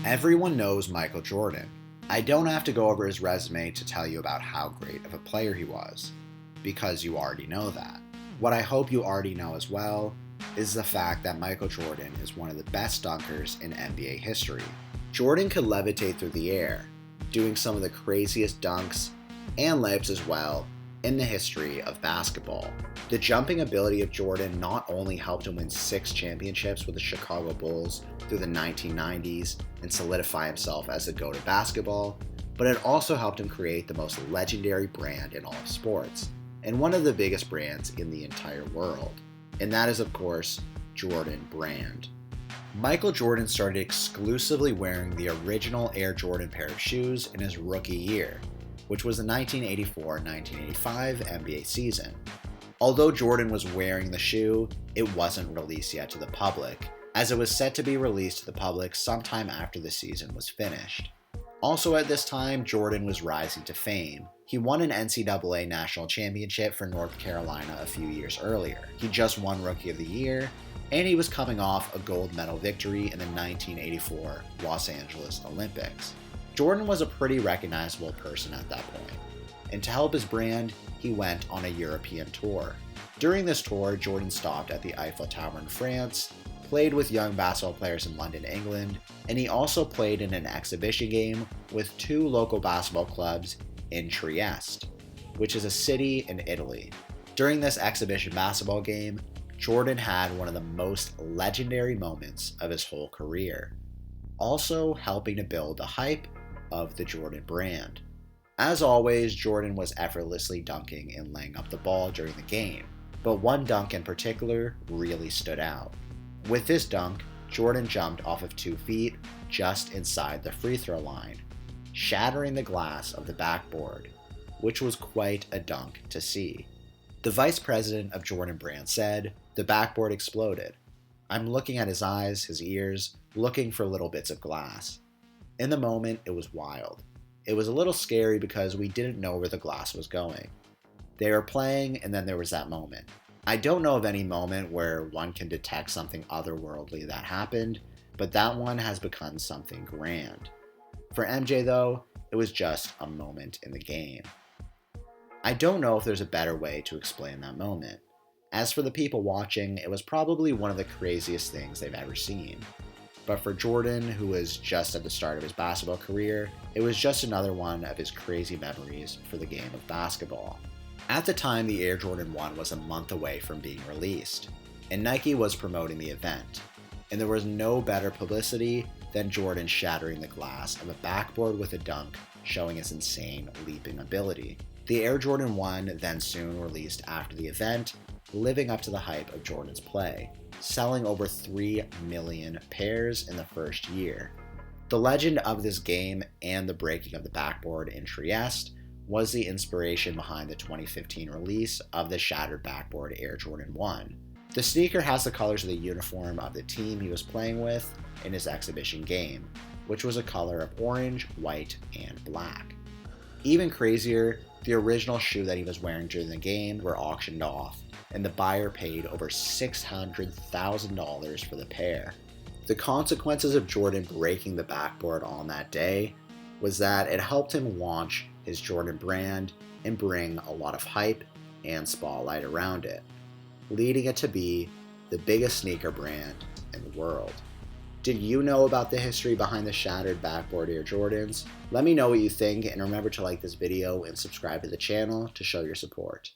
Everyone knows Michael Jordan. I don't have to go over his resume to tell you about how great of a player he was, because you already know that. What I hope you already know as well is the fact that Michael Jordan is one of the best dunkers in NBA history. Jordan could levitate through the air, doing some of the craziest dunks and layups as well in the history of basketball. The jumping ability of Jordan not only helped him win 6 championships with the Chicago Bulls through the 1990s and solidify himself as the GOAT of basketball, but it also helped him create the most legendary brand in all of sports, and one of the biggest brands in the entire world. And that is, of course, Jordan Brand. Michael Jordan started exclusively wearing the original Air Jordan pair of shoes in his rookie year, which was the 1984-1985 NBA season. Although Jordan was wearing the shoe, it wasn't released yet to the public, as it was set to be released to the public sometime after the season was finished. Also at this time, Jordan was rising to fame. He won an NCAA national championship for North Carolina a few years earlier. He just won Rookie of the Year, and he was coming off a gold medal victory in the 1984 Los Angeles Olympics. Jordan was a pretty recognizable person at that point, and to help his brand, he went on a European tour. During this tour, Jordan stopped at the Eiffel Tower in France, played with young basketball players in London, England, and he also played in an exhibition game with 2 local basketball clubs in Trieste, which is a city in Italy. During this exhibition basketball game, Jordan had one of the most legendary moments of his whole career, also helping to build the hype of the Jordan Brand. As always, Jordan was effortlessly dunking and laying up the ball during the game, but one dunk in particular really stood out. With this dunk, Jordan jumped off of 2 feet just inside the free throw line, shattering the glass of the backboard, which was quite a dunk to see. The vice president of Jordan Brand said, "The backboard exploded. I'm looking at his eyes, his ears, looking for little bits of glass. In the moment, it was wild. It was a little scary because we didn't know where the glass was going. They were playing, and then there was that moment. I don't know of any moment where one can detect something otherworldly that happened, but that one has become something grand. For MJ, though, it was just a moment in the game." I don't know if there's a better way to explain that moment. As for the people watching, it was probably one of the craziest things they've ever seen. But for Jordan, who was just at the start of his basketball career, it was just another one of his crazy memories for the game of basketball. At the time, the Air Jordan 1 was a month away from being released, and Nike was promoting the event, and there was no better publicity than Jordan shattering the glass of a backboard with a dunk, showing his insane leaping ability. The Air Jordan 1 then soon released after the event, living up to the hype of Jordan's play, selling over 3 million pairs in the first year. The legend of this game and the breaking of the backboard in Trieste was the inspiration behind the 2015 release of the shattered backboard Air Jordan 1. The sneaker has the colors of the uniform of the team he was playing with in his exhibition game, which was a color of orange, white, and black. Even crazier, the original shoe that he was wearing during the game were auctioned off, and the buyer paid over $600,000 for the pair. The consequences of Jordan breaking the backboard on that day was that it helped him launch his Jordan Brand and bring a lot of hype and spotlight around it, leading it to be the biggest sneaker brand in the world. Did you know about the history behind the shattered backboard Air Jordans? Let me know what you think, and remember to like this video and subscribe to the channel to show your support.